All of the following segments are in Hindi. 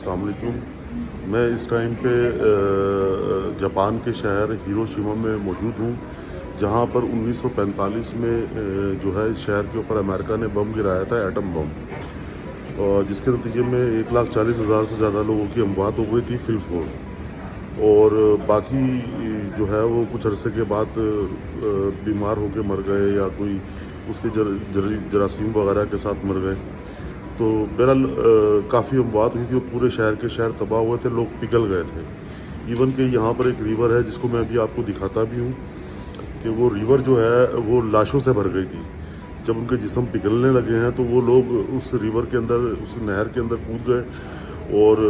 अस्सलाम वालेकुम। मैं इस टाइम पे जापान के शहर हिरोशिमा में मौजूद हूँ, जहाँ पर 1945 में जो है इस शहर के ऊपर अमेरिका ने बम गिराया था, एटम बम, और जिसके नतीजे में 1,40,000 से ज़्यादा लोगों की अमवात हो गई थी फिलफोर। और बाकी जो है वो कुछ अरसे के बाद बीमार होकर मर गए या कोई उसके जरासीम वगैरह के साथ मर गए। तो बहरहाल काफ़ी अमवात हुई थी और पूरे शहर के शहर तबाह हुए थे, लोग पिघल गए थे। इवन कि यहाँ पर एक रिवर है जिसको मैं अभी आपको दिखाता भी हूँ कि वो रिवर जो है वो लाशों से भर गई थी। जब उनके जिस्म पिघलने लगे हैं तो वो लोग उस रिवर के अंदर, उस नहर के अंदर कूद गए और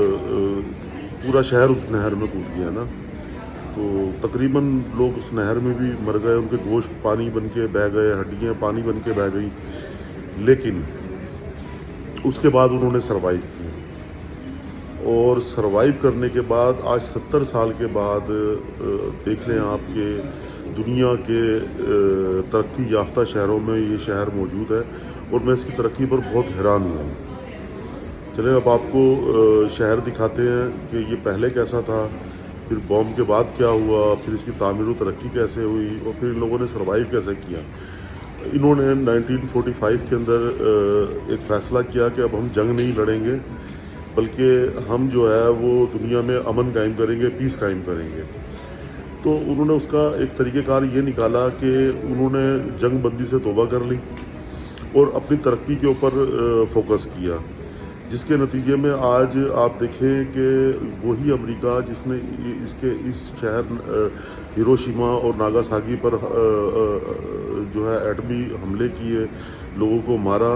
पूरा शहर उस नहर में कूद गया ना। तो तकरीबन लोग उस नहर में भी मर गए, उनके गोश्त पानी बन के बह गए, हड्डियाँ पानी बन के बह गई, लेकिन उसके बाद उन्होंने सरवाइव किया। और सरवाइव करने के बाद आज 70 साल के बाद देख लें आप कि दुनिया के तरक्की याफ्ता शहरों में ये शहर मौजूद है और मैं इसकी तरक्की पर बहुत हैरान हुआ हूँ। चलें अब आपको शहर दिखाते हैं कि ये पहले कैसा था, फिर बॉम्ब के बाद क्या हुआ, फिर इसकी तामीर और तरक्की कैसे हुई और फिर इन लोगों ने सरवाइव कैसे किया। इन्होंने 1945 के अंदर एक फ़ैसला किया कि अब हम जंग नहीं लड़ेंगे, बल्कि हम जो है वो दुनिया में अमन कायम करेंगे, पीस कायम करेंगे। तो उन्होंने उसका एक तरीक़ेकार ये निकाला कि उन्होंने जंग बंदी से तौबा कर ली और अपनी तरक्की के ऊपर फोकस किया, जिसके नतीजे में आज आप देखें कि वही अमेरिका जिसने इस शहर हिरोशिमा और नागासाकी पर जो है एटमी हमले किए, लोगों को मारा,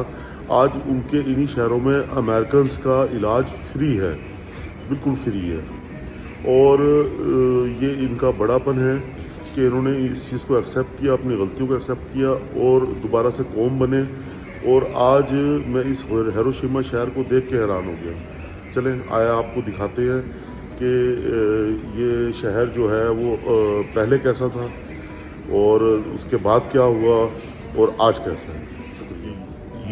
आज उनके इन्हीं शहरों में अमेरिकन्स का इलाज फ्री है, बिल्कुल फ्री है। और ये इनका बड़ापन है कि इन्होंने इस चीज़ को एक्सेप्ट किया, अपनी गलतियों को एक्सेप्ट किया और दोबारा से कौम बने। और आज मैं इस हिरोशिमा शहर को देख के हैरान हो गया। चलें आया आपको दिखाते हैं कि ये शहर जो है वो पहले कैसा था और उसके बाद क्या हुआ और आज कैसा है। शुक्रिया।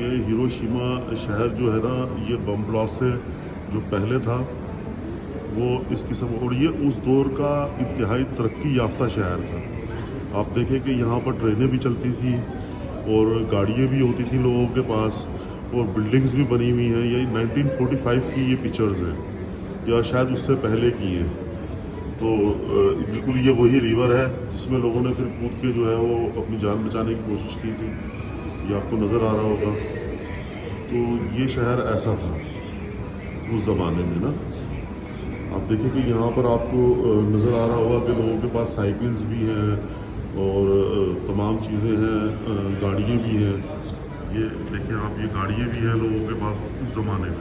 ये हिरोशिमा शहर जो है ना, ये बम ब्लास्ट से जो पहले था वो इस किस्म, और ये उस दौर का इंतहाई तरक्की याफ्ता शहर था। आप देखें कि यहाँ पर ट्रेनें भी चलती थी और गाड़ियाँ भी होती थी लोगों के पास और बिल्डिंग्स भी बनी हुई हैं। यही 1945 की ये पिक्चर्स हैं या शायद उससे पहले की हैं। तो बिल्कुल ये वही रिवर है जिसमें लोगों ने फिर कूद के जो है वो अपनी जान बचाने की कोशिश की थी। ये आपको नज़र आ रहा होगा। तो ये शहर ऐसा था उस ज़माने में ना। आप देखिए कि यहाँ पर आपको नज़र आ रहा होगा कि लोगों के पास साइकिल्स भी हैं और तमाम चीज़ें हैं, गाड़ियाँ भी हैं। ये देखिए आप, ये गाड़ियाँ भी हैं लोगों के पास उस ज़माने में,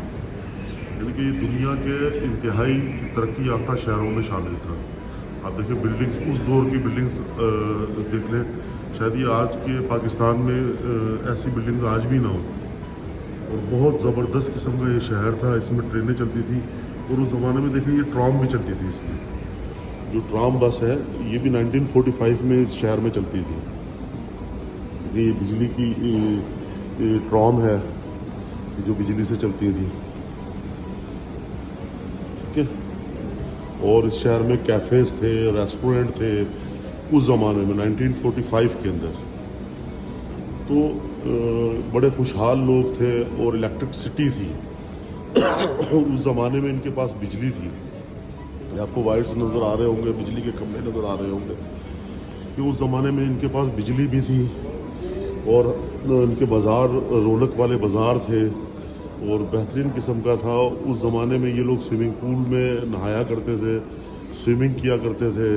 यानी कि ये दुनिया के इंतहाई तरक्की याफ्ता शहरों में शामिल था। आप देखिए बिल्डिंग्स, उस दौर की बिल्डिंग्स देख लें, शायद ये आज के पाकिस्तान में ऐसी बिल्डिंग्स आज भी ना हो। और बहुत ज़बरदस्त किस्म का ये शहर था, इसमें ट्रेनें चलती थी और उस ज़माने में देखिए ये ट्राम भी चलती थी। इसमें जो ट्राम बस है ये भी 1945 में इस शहर में चलती थी। ये बिजली की ट्राम है जो बिजली से चलती थी, ठीक है। और इस शहर में कैफ़ेज़ थे, रेस्टोरेंट थे उस ज़माने में 1945 के अंदर। तो बड़े खुशहाल लोग थे और इलेक्ट्रिसिटी थी। उस ज़माने में इनके पास बिजली थी। आपको वाइट्स नज़र आ रहे होंगे, बिजली के खंभे नज़र आ रहे होंगे कि उस ज़माने में इनके पास बिजली भी थी और इनके बाज़ार रौनक वाले बाज़ार थे और बेहतरीन किस्म का था। उस ज़माने में ये लोग स्विमिंग पूल में नहाया करते थे, स्विमिंग किया करते थे।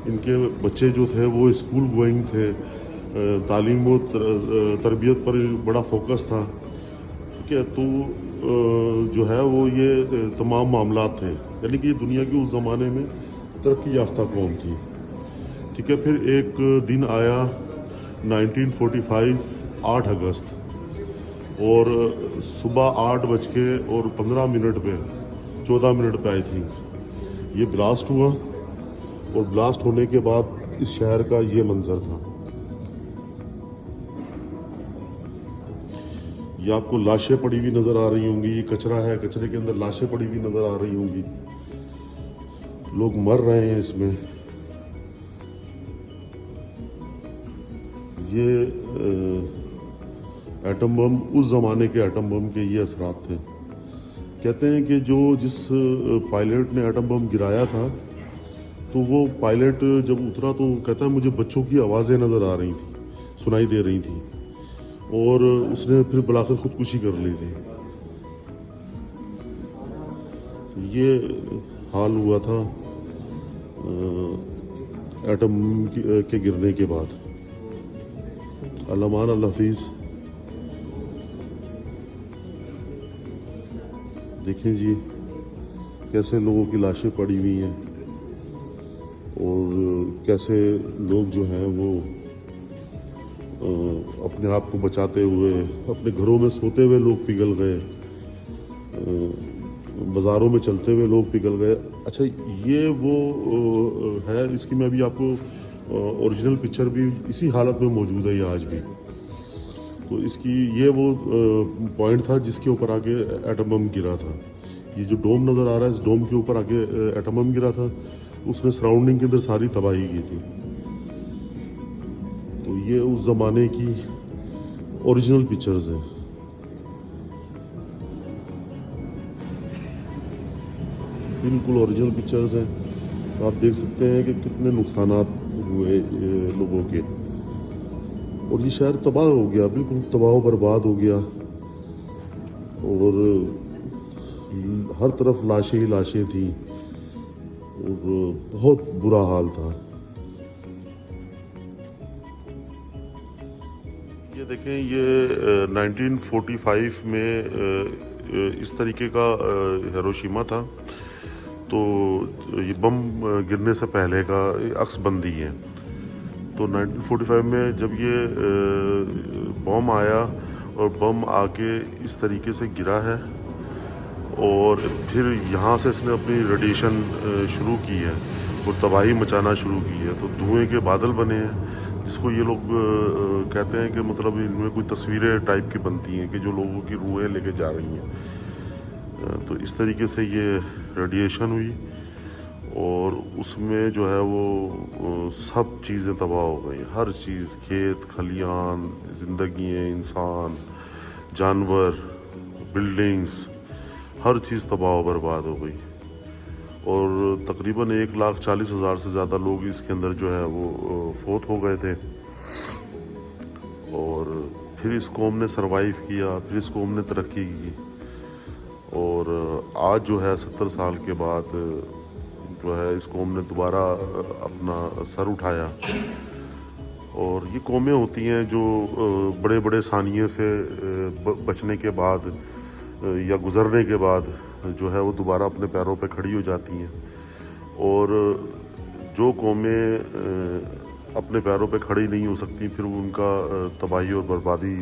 इनके बच्चे जो थे वो स्कूल गोइंग थे, तालीम व तरबियत पर बड़ा फोकस था, ठीक है। तो जो है वो ये तमाम मामलात थे, यानी कि ये दुनिया की उस ज़माने में तरक्की याफ्ता कौम थी, ठीक है। फिर एक दिन आया 1945 8 अगस्त और सुबह 8:15 पे 14 मिनट पे आई थिंक ये ब्लास्ट हुआ। और ब्लास्ट होने के बाद इस शहर का ये मंज़र था। ये आपको लाशें पड़ी हुई नज़र आ रही होंगी, ये कचरा है, कचरे के अंदर लाशें पड़ी हुई नज़र आ रही होंगी, लोग मर रहे हैं इसमें। ये एटम बम, उस ज़माने के एटम बम के ये असरात थे। कहते हैं कि जिस पायलट ने एटम बम गिराया था, तो वो पायलट जब उतरा तो कहता है मुझे बच्चों की आवाज़ें नज़र आ रही थी, सुनाई दे रही थी, और उसने फिर बुलाकर खुदकुशी कर ली थी। ये हाल हुआ था एटम के गिरने के बाद। अल्लामान अल हफीज़। देखें जी कैसे लोगों की लाशें पड़ी हुई हैं, और कैसे लोग जो हैं वो अपने आप को बचाते हुए, अपने घरों में सोते हुए लोग पिघल गए, बाज़ारों में चलते हुए लोग पिघल गए। अच्छा, ये वो है, इसकी मैं अभी आपको ओरिजिनल पिक्चर भी इसी हालत में मौजूद है ये आज भी। तो इसकी ये वो पॉइंट था जिसके ऊपर आगे एटम बम गिरा था। ये जो डोम नज़र आ रहा है, इस डोम के ऊपर आगे एटम बम गिरा था, उसने सराउंडिंग के अंदर सारी तबाही की थी। तो ये उस ज़माने की ओरिजिनल पिक्चर्स हैं। बिल्कुल ओरिजिनल पिक्चर्स हैं। तो आप देख सकते हैं कि कितने नुकसानात हुए लोगों के, और ये शहर तबाह हो गया, बिल्कुल तबाह बर्बाद हो गया, और हर तरफ लाशें ही लाशें थी, और बहुत बुरा हाल था। ये देखें, ये 1945 में इस तरीके का हिरोशिमा था। तो ये बम गिरने से पहले का अक्सबंदी है। तो 1945 में जब ये बम आया, और बम आके इस तरीके से गिरा है, और फिर यहाँ से इसने अपनी रेडिएशन शुरू की है और तबाही मचाना शुरू की है। तो धुएं के बादल बने हैं, जिसको ये लोग कहते हैं कि मतलब इनमें कोई तस्वीरें टाइप की बनती हैं कि जो लोगों की रूहें लेके जा रही हैं। तो इस तरीके से ये रेडिएशन हुई, और उसमें जो है वो सब चीज़ें तबाह हो गई। हर चीज़, खेत खलियान, ज़िंदगी, इंसान, जानवर, बिल्डिंग्स, हर चीज़ तबाह बर्बाद हो गई। और तकरीबन 1,40,000 से ज़्यादा लोग इसके अंदर जो है वो फोत हो गए थे। और फिर इस कौम ने सरवाइव किया, फिर इस कौम ने तरक्की की, और आज जो है 70 साल के बाद जो है इस कौम ने दोबारा अपना सर उठाया। और ये कौमें होती हैं जो बड़े बड़े सानिये से बचने के बाद या गुज़रने के बाद जो है वो दोबारा अपने पैरों पे खड़ी हो जाती हैं। और जो कौमें अपने पैरों पे खड़ी नहीं हो सकती, फिर उनका तबाही और बर्बादी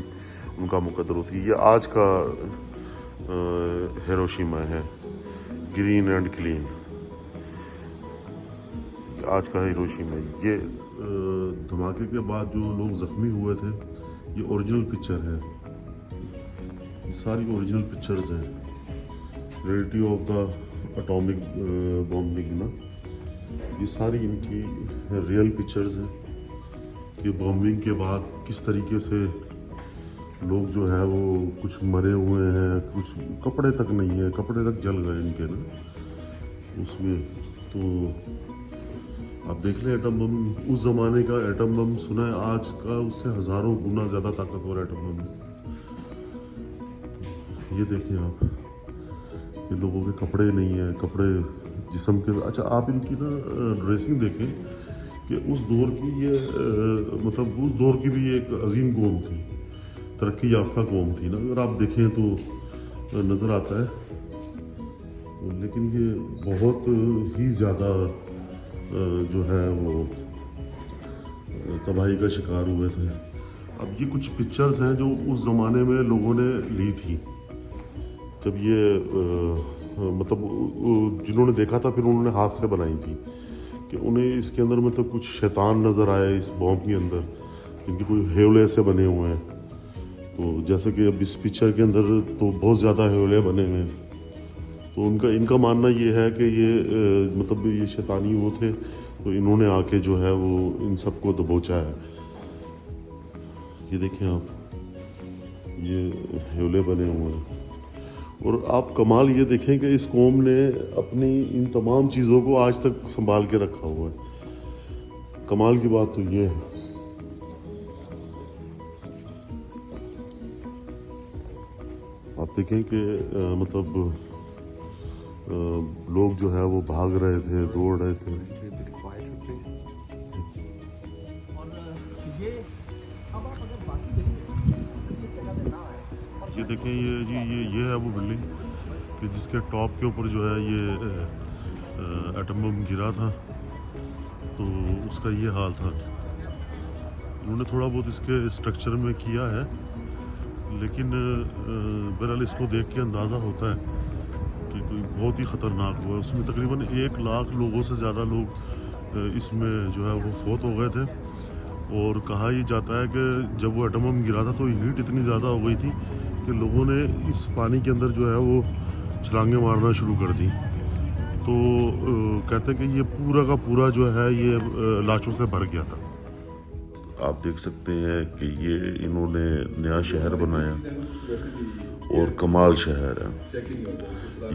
उनका मुकद्दर होती है। ये आज का हिरोशिमा है, ग्रीन एंड क्लीन। आज का हिरोशिमा। ये धमाके के बाद जो लोग ज़ख्मी हुए थे, ये ओरिजिनल पिक्चर है। ये सारी ओरिजिनल पिक्चर्स हैं। Reality of the atomic bombing ना, ये सारी इनकी रियल पिक्चर्स हैं कि बॉम्बिंग के बाद किस तरीके से लोग जो है वो कुछ मरे हुए हैं, कुछ कपड़े तक नहीं है, कपड़े तक जल गए इनके ना उसमें। तो आप देख लें, एटम बम, उस ज़माने का एटम बम सुना है, आज का उससे हज़ारों गुना ज़्यादा ताकतवर एटम बम। ये देखें आप, ये लोगों के कपड़े नहीं है, कपड़े जिस्म के। अच्छा, आप इनकी ना ड्रेसिंग देखें कि उस दौर की ये मतलब उस दौर की भी एक अजीम कौम थी, तरक्की याफ्ता कौम थी ना, अगर आप देखें तो नज़र आता है। लेकिन ये बहुत ही ज़्यादा जो है वो तबाही का शिकार हुए थे। अब ये कुछ पिक्चर्स हैं जो उस ज़माने में लोगों ने ली थी, जब ये मतलब जिन्होंने देखा था, फिर उन्होंने हाथ से बनाई थी कि उन्हें इसके अंदर मतलब कुछ शैतान नज़र आए इस बॉम्ब के अंदर, जिनके कोई हेवले से बने हुए हैं। तो जैसे कि अब इस पिक्चर के अंदर तो बहुत ज़्यादा ह्योले बने हुए हैं, तो इनका मानना ये है कि ये मतलब ये शैतानी वो थे, तो इन्होंने आके जो है वो इन सबको दबोचा है। ये देखें आप, ये ह्योले बने हुए हैं। और आप कमाल ये देखें कि इस कौम ने अपनी इन तमाम चीज़ों को आज तक संभाल के रखा हुआ है। कमाल की बात तो ये है। आप देखें कि मतलब लोग जो है वो भाग रहे थे, दौड़ रहे थे। ये देखें, ये जी ये है वो बिल्डिंग कि जिसके टॉप के ऊपर जो है ये एटम बम गिरा था, तो उसका ये हाल था। उन्होंने थोड़ा बहुत इसके स्ट्रक्चर में किया है, लेकिन बहरहाल इसको देख के अंदाज़ा होता है कि कोई बहुत ही ख़तरनाक हुआ। उसमें तकरीबन 1 लाख लोगों से ज़्यादा लोग इसमें जो है वो फौत हो गए थे। और कहा ये जाता है कि जब वो एटम बम गिरा था तो हीट इतनी ज़्यादा हो गई थी कि लोगों ने इस पानी के अंदर जो है वो छलांगे मारना शुरू कर दी। तो कहते हैं कि ये पूरा का पूरा जो है ये लाशों से भर गया था। आप देख सकते हैं कि ये इन्होंने नया शहर बनाया और कमाल शहर है।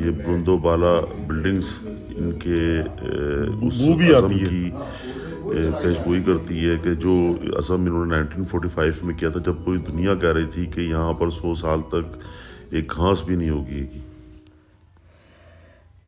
ये बुंदोबाला बिल्डिंग्स इनके उस अज़म की पेशगोई करती है कि जो असम इन्होंने 1945 में किया था, जब पूरी दुनिया कह रही थी कि यहाँ पर 100 साल तक एक घास भी नहीं होगी।